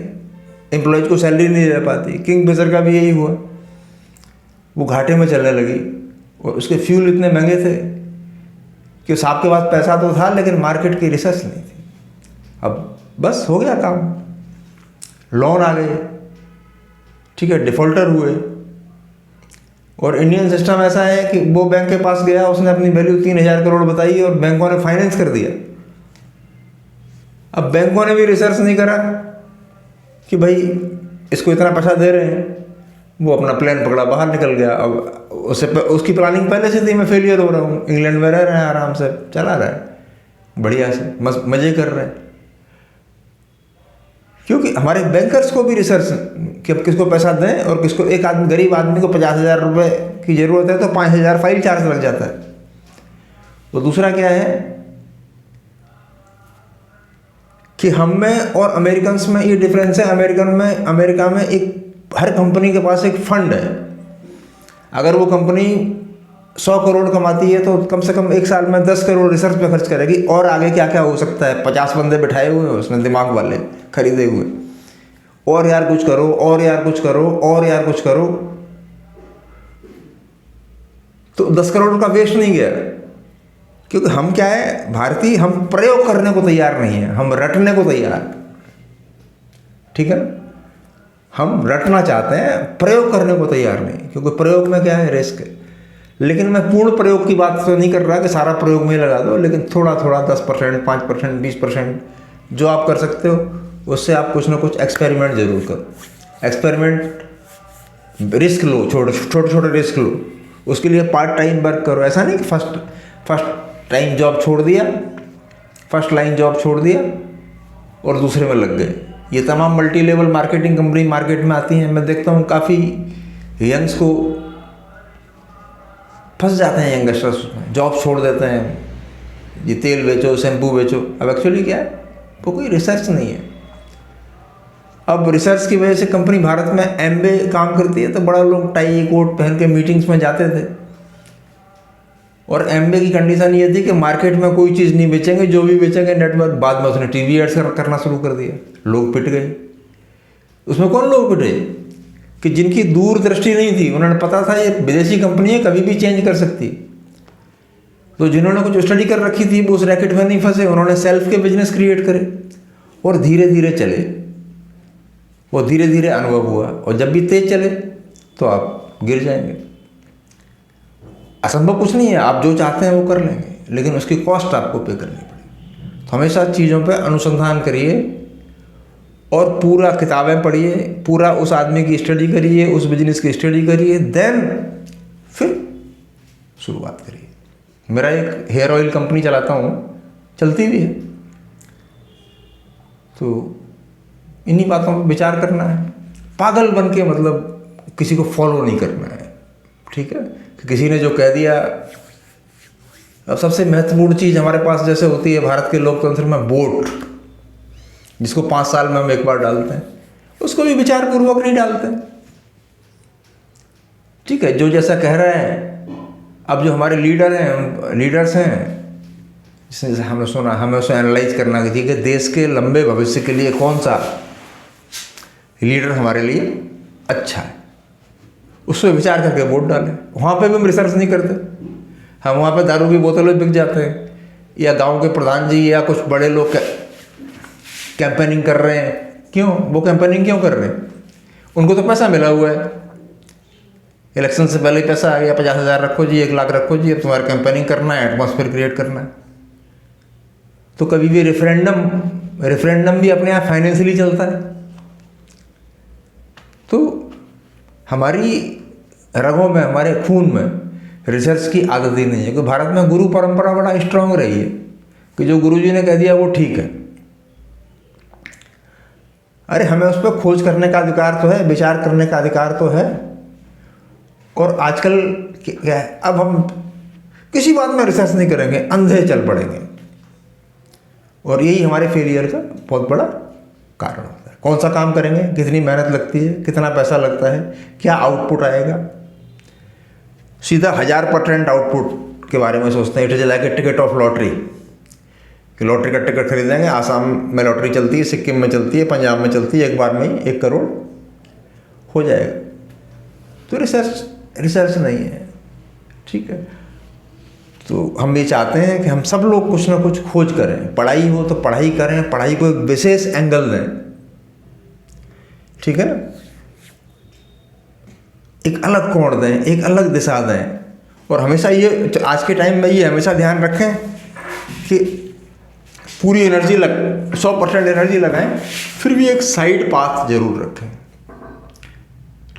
एम्प्लॉयज़ को सैलरी नहीं दे पाती। किंगफिशर का भी यही हुआ, वो घाटे में चलने लगी और उसके फ्यूल इतने महंगे थे कि साहब के पास पैसा तो था लेकिन मार्केट की रिसर्च नहीं थी। अब बस हो गया काम, लोन आ गए, ठीक है, डिफ़ॉल्टर हुए। और इंडियन सिस्टम ऐसा है कि वो बैंक के पास गया, उसने अपनी वैल्यू 3,000 करोड़ बताई और बैंकों ने फाइनेंस कर दिया। अब बैंकों ने भी रिसर्च नहीं करा कि भाई इसको इतना पैसा दे रहे हैं, वो अपना प्लान पकड़ा बाहर निकल गया। अब उसकी प्लानिंग पहले से थी, मैं फेलियर हो रहा हूँ, इंग्लैंड में रह रहे हैं, आराम से चला रहा है, बढ़िया से मज़े कर रहे हैं। क्योंकि हमारे बैंकर्स को भी रिसर्च कि अब किसको पैसा दें, और किसको, एक आदमी गरीब आदमी को 50,000 रुपये की ज़रूरत है तो 5,000 फाइल चार्ज लग जाता है। तो दूसरा क्या है कि हम में और अमेरिकन्स में ये डिफरेंस है। अमेरिका में एक हर कंपनी के पास एक फंड है। अगर वो कंपनी 100 करोड़ कमाती है तो कम से कम एक साल में 10 करोड़ रिसर्च पे खर्च करेगी, और आगे क्या क्या हो सकता है। 50 बंदे बिठाए हुए हैं उसने, दिमाग वाले खरीदे हुए, और यार कुछ करो, और यार कुछ करो, और यार कुछ करो। तो 10 करोड़ का वेस्ट नहीं गया, क्योंकि हम क्या है भारतीय, हम प्रयोग करने को तैयार नहीं है, हम रटने को तैयार, ठीक है। हम रटना चाहते हैं, प्रयोग करने को तैयार नहीं, क्योंकि प्रयोग में क्या है, रिस्क है। लेकिन मैं पूर्ण प्रयोग की बात तो नहीं कर रहा कि सारा प्रयोग में लगा दो, लेकिन थोड़ा थोड़ा 10%, 5%, 20% जो आप कर सकते हो, उससे आप कुछ ना कुछ एक्सपेरिमेंट जरूर करो। एक्सपेरिमेंट, रिस्क लो, छोटे छोटे रिस्क लो, उसके लिए पार्ट टाइम वर्क करो। ऐसा नहीं कि फर्स्ट टाइम जॉब छोड़ दिया, फर्स्ट लाइन जॉब छोड़ दिया और दूसरे में लग गए। ये तमाम multi level marketing company market में आती हैं। मैं देखता हूँ काफ़ी यंग्स को फंस जाते हैं, यंगस्टर्स उसमें जॉब छोड़ देते हैं, ये तेल बेचो, शैम्पू बेचो। अब एक्चुअली क्या है, वो कोई रिसर्च नहीं है। अब रिसर्च की वजह से कंपनी भारत में एमबे काम करती है, तो बड़ा लोग टाई कोट पहन के मीटिंग्स में जाते थे, और एमबे की कंडीशन ये थी कि मार्केट में कोई चीज़ नहीं बेचेंगे, जो भी बेचेंगे नेटवर्क। बाद में उसने टीवी एड्स करना शुरू कर दिया, लोग पिट गए। उसमें कौन लोग पिटे कि जिनकी दूरदृष्टि नहीं थी, उन्होंने पता था ये विदेशी कंपनी है, कभी भी चेंज कर सकती। तो जिन्होंने कुछ स्टडी कर रखी थी वो उस रैकेट में नहीं फंसे, उन्होंने सेल्फ के बिजनेस क्रिएट करे और धीरे धीरे चले। वो धीरे धीरे अनुभव हुआ, और जब भी तेज चले तो आप गिर जाएंगे। असंभव कुछ नहीं है, आप जो चाहते हैं वो कर लेंगे, लेकिन उसकी कॉस्ट आपको पे करनी पड़ेगी। तो हमेशा चीज़ों पे अनुसंधान करिए और पूरा किताबें पढ़िए, पूरा उस आदमी की स्टडी करिए, उस बिजनेस की स्टडी करिए, देन फिर शुरुआत करिए। मेरा एक हेयर ऑयल कंपनी चलाता हूँ, चलती भी है, तो इन्हीं बातों पर विचार करना है। पागल बन के मतलब किसी को फॉलो नहीं करना है, ठीक है। किसी ने जो कह दिया। अब सबसे महत्वपूर्ण चीज़ हमारे पास जैसे होती है भारत के लोकतंत्र में, वोट, जिसको 5 साल में हम एक बार डालते हैं, उसको भी विचार पूर्वक नहीं डालते, ठीक है। जो जैसा कह रहे हैं, अब जो हमारे लीडर्स हैं, जिसने हमने सुना, हमें उसे एनालाइज करना कि ठीक है, देश के लंबे भविष्य के लिए कौन सा लीडर हमारे लिए अच्छा है, उस पर विचार करके वोट डालें। वहाँ पे भी हम रिसर्च नहीं करते, हम वहाँ पे दारू की बोतलें बिक जाते हैं, या गांव के प्रधान जी या कुछ बड़े लोग कैंपेनिंग कर रहे हैं। क्यों वो कैंपेनिंग क्यों कर रहे हैं? उनको तो पैसा मिला हुआ है, इलेक्शन से पहले पैसा आ गया, 50,000 रखो जी, 1 लाख रखो जी, अब तुम्हारा कैंपेनिंग करना है, एटमॉस्फेयर क्रिएट करना है। तो कभी भी रेफरेंडम भी अपने आप फाइनेंशियली चलता है। तो हमारी रगों में, हमारे खून में रिसर्च की आदत ही नहीं है, क्योंकि भारत में गुरु परंपरा बड़ा स्ट्रांग रही है। कि जो गुरुजी ने कह दिया वो ठीक है। अरे हमें उस पर खोज करने का अधिकार तो है, विचार करने का अधिकार तो है। और आजकल क्या है, अब हम किसी बात में रिसर्च नहीं करेंगे, अंधे चल पड़ेंगे, और यही हमारे फेलियर का बहुत बड़ा कारण होता है। कौन सा काम करेंगे, कितनी मेहनत लगती है, कितना पैसा लगता है, क्या आउटपुट आएगा, सीधा 1000% आउटपुट के बारे में सोचते हैं। It is like a ticket of lottery, कि लॉटरी का टिकट खरीदेंगे, आसाम में लॉटरी चलती है, सिक्किम में चलती है, पंजाब में चलती है, एक बार में ही 1 करोड़ हो जाएगा। तो रिसर्च नहीं है, ठीक है। तो हम ये चाहते हैं कि हम सब लोग कुछ ना कुछ खोज करें, पढ़ाई हो तो पढ़ाई करें, पढ़ाई को एक विशेष एंगल दें, ठीक है ना, एक अलग कोण दें, एक अलग दिशा दें। और हमेशा ये आज के टाइम में ये हमेशा ध्यान रखें कि पूरी एनर्जी 100% एनर्जी लगाएं, फिर भी एक साइड पाथ जरूर रखें,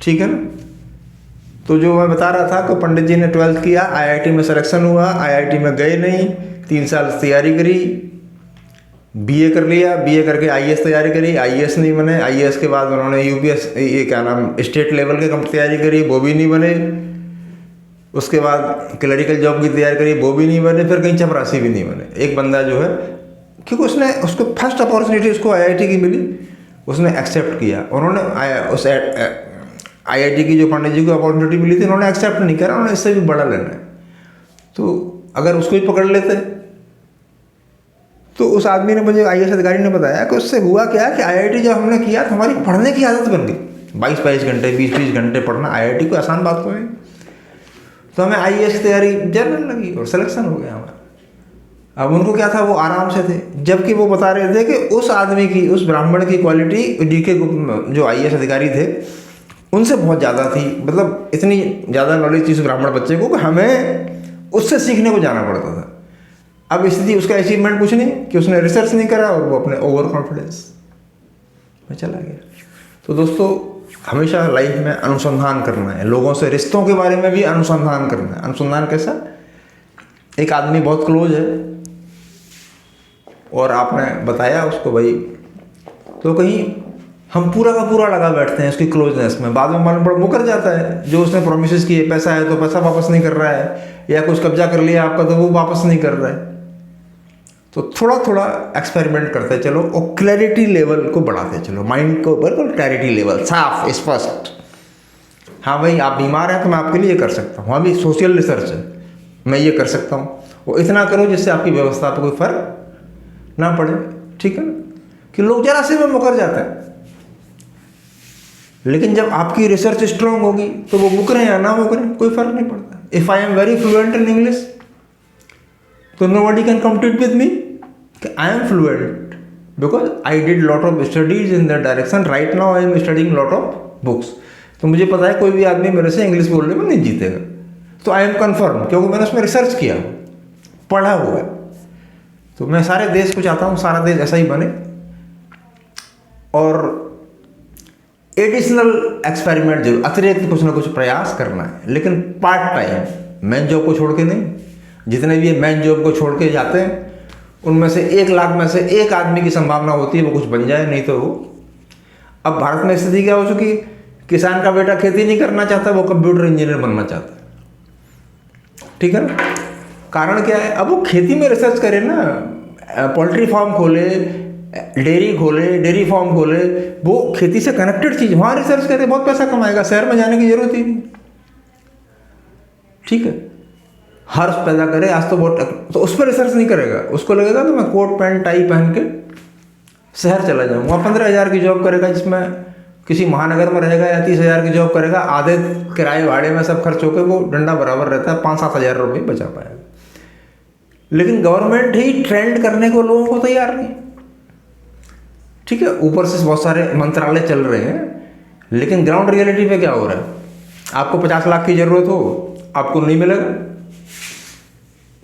ठीक है ना। तो जो मैं बता रहा था कि पंडित जी ने 12th किया, आईआईटी में सिलेक्शन हुआ, आईआईटी में गए नहीं, 3 साल तैयारी करी, बीए कर लिया, बीए करके आईएएस तैयारी करी, आईएएस नहीं बने, आईएएस के बाद उन्होंने यूपीएस ये क्या नाम स्टेट लेवल के तैयारी करी, वो भी नहीं बने। उसके बाद क्लरिकल जॉब की तैयारी करी, वो भी नहीं बने, फिर कहीं चपरासी भी नहीं बने। एक बंदा जो है, क्योंकि उसको फर्स्ट अपॉर्चुनिटी उसको आईआईटी की मिली, उसने एक्सेप्ट किया। उन्होंने उस आईआईटी की जो पंडित जी को अपॉर्चुनिटी मिली थी, उन्होंने एक्सेप्ट नहीं करा, उन्होंने इससे भी बड़ा लेना है। तो अगर उसको ही पकड़ लेते, तो उस आदमी ने, मुझे आईएएस अधिकारी ने बताया कि उससे हुआ क्या कि आईआईटी जब हमने किया तो हमारी पढ़ने की आदत बन गई। 22-22 घंटे 20-20 घंटे पढ़ना, आईआईटी कोई आसान बात तो है। तो हमें आईएएस की तैयारी जनरल लगी और सिलेक्शन हो गया हमारा। अब उनको क्या था, वो आराम से थे, जबकि वो बता रहे थे कि उस आदमी की, उस ब्राह्मण की क्वालिटी डीके जो आईएएस अधिकारी थे उनसे बहुत ज़्यादा थी। मतलब इतनी ज़्यादा नॉलेज थी उस ब्राह्मण बच्चे को कि हमें उससे सीखने को जाना पड़ता था। अब इसलिए उसका अचीवमेंट कुछ नहीं कि उसने रिसर्च नहीं करा और वो अपने ओवर कॉन्फिडेंस में चला गया। तो दोस्तों, हमेशा लाइफ में अनुसंधान करना है, लोगों से, रिश्तों के बारे में भी अनुसंधान करना है। अनुसंधान कैसा, एक आदमी बहुत क्लोज है और आपने बताया उसको भाई, तो कहीं हम पूरा का पूरा लगा बैठते हैं उसकी क्लोजनेस में, बाद में मालूम पड़ा मुकर जाता है। जो उसने प्रोमिस किए, पैसा है तो पैसा वापस नहीं कर रहा है, या कुछ कब्जा कर लिया आपका तो वो वापस नहीं कर रहा है। तो थोड़ा थोड़ा एक्सपेरिमेंट करते चलो और क्लैरिटी लेवल को बढ़ाते चलो, माइंड को बिल्कुल क्लैरिटी लेवल साफ स्पष्ट। हाँ भाई, आप बीमार हैं तो मैं आपके लिए ये कर सकता हूँ, अभी सोशल रिसर्च है, मैं ये कर सकता हूँ, वो इतना करो जिससे आपकी व्यवस्था पर कोई फर्क ना पड़े, ठीक है ना। कि लोग जरा से में मुकर जाते हैं, लेकिन जब आपकी रिसर्च स्ट्रांग होगी तो वो मुकरें या ना मुकरें कोई फर्क नहीं पड़ता। If I am very fluent in English तो nobody can compete with me, I am fluent because I did lot of studies in that direction. Right now I am studying lot of books. तो मुझे पता है कोई भी आदमी मेरे से इंग्लिश बोलने में नहीं जीतेगा, तो आई एम कन्फर्म, क्योंकि मैंने उसमें रिसर्च किया, पढ़ा हुआ है। तो मैं सारे देश को चाहता हूँ सारा देश ऐसा ही बने, और एडिशनल एक्सपेरिमेंट जरूर, अतिरिक्त कुछ ना कुछ प्रयास करना है, लेकिन पार्ट टाइम, मेन जॉब को छोड़ के नहीं। जितने भी मेन जॉब को छोड़ के जाते हैं उनमें से 1 लाख में से 1 आदमी की संभावना होती है वो कुछ बन जाए, नहीं तो वो। अब भारत में स्थिति क्या हो चुकी, किसान का बेटा खेती नहीं करना चाहता, वो कंप्यूटर इंजीनियर बनना चाहता है, ठीक है ना। कारण क्या है, अब वो खेती में रिसर्च करे ना, पोल्ट्री फार्म खोले, डेयरी खोले, डेयरी फार्म खोले, वो खेती से कनेक्टेड चीज, वहाँ रिसर्च करे, बहुत पैसा कमाएगा, शहर में जाने की जरूरत ही नहीं, ठीक है। हर्ष पैदा करे, आज तो बहुत, तो उस पर रिसर्च नहीं करेगा, उसको लगेगा तो मैं कोट पैंट टाई पहन के शहर चला जाऊँगा, 15,000 की जॉब करेगा, जिसमें किसी महानगर में रहेगा, या 30,000 की जॉब करेगा, आधे किराए भाड़े में सब खर्च होकर वो डंडा बराबर रहता है, 5-7 हज़ार रुपये बचा पाएगा। लेकिन गवर्नमेंट ही ट्रेंड करने को लोगों को तैयार नहीं, ठीक है। ऊपर से बहुत सारे मंत्रालय चल रहे हैं, लेकिन ग्राउंड रियलिटी पे क्या हो रहा है, आपको 50 लाख की जरूरत हो, आपको नहीं मिलेगा,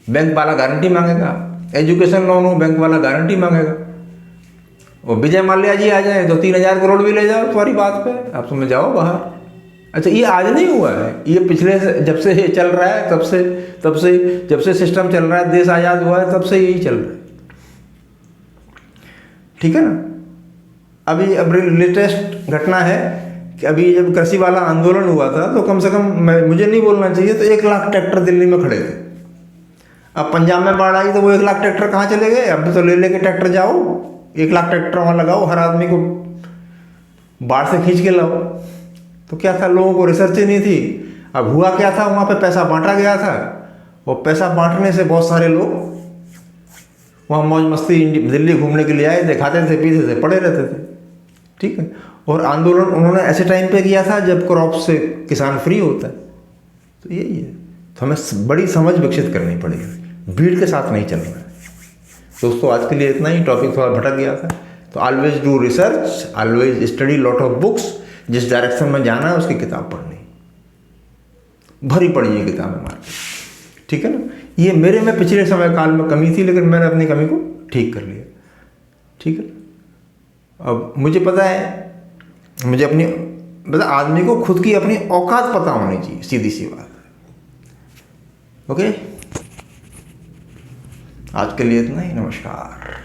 बैंक वाला गारंटी मांगेगा, एजुकेशन लोन हो, बैंक वाला गारंटी मांगेगा। और विजय माल्या जी आ जाए तो 3,000 करोड़ भी ले जाओ तुम्हारी बात पे, आप समझ जाओ बाहर। अच्छा, ये आज नहीं हुआ है, ये पिछले जब से चल रहा है, तब से जब से सिस्टम चल रहा है, देश आज़ाद हुआ है तब से यही चल रहा है। ठीक है ना। अभी अब लेटेस्ट घटना है कि अभी जब कृषि वाला आंदोलन हुआ था तो कम से कम मुझे नहीं बोलना चाहिए तो 1 लाख ट्रैक्टर दिल्ली में खड़े थे। अब पंजाब में बाढ़ आई तो वो 1 लाख ट्रैक्टर कहाँ चले गए? अब तो ले लेके ट्रैक्टर जाओ, 1 लाख ट्रैक्टर वहाँ लगाओ, हर आदमी को बाढ़ से खींच के लाओ। तो क्या था, लोगों को रिसर्च ही नहीं थी। अब हुआ क्या था, वहाँ पे पैसा बांटा गया था और पैसा बांटने से बहुत सारे लोग वहाँ मौज मस्ती दिल्ली घूमने के लिए आए थे, खाते थे, पीते थे, पड़े रहते थे, ठीक है। और आंदोलन उन्होंने ऐसे टाइम पे किया था जब क्रॉप से किसान फ्री होता है। तो यही है, तो हमें बड़ी समझ विकसित करनी पड़ेगी, भीड़ के साथ नहीं चलना है। दोस्तों आज के लिए इतना ही, टॉपिक थोड़ा भटक गया था। तो always do research, always study lot of books. जिस डायरेक्शन में जाना है उसकी किताब पढ़नी, भरी पड़ी है किताबें मार्केट, ठीक है ना। ये मेरे में पिछले समय काल में कमी थी, लेकिन मैंने अपनी कमी को ठीक कर लिया, ठीक है। अब मुझे पता है, मुझे अपनी मतलब आदमी को खुद की अपनी औकात पता होनी चाहिए, सीधी सी बात है। ओके, आज के लिए इतना ही, नमस्कार।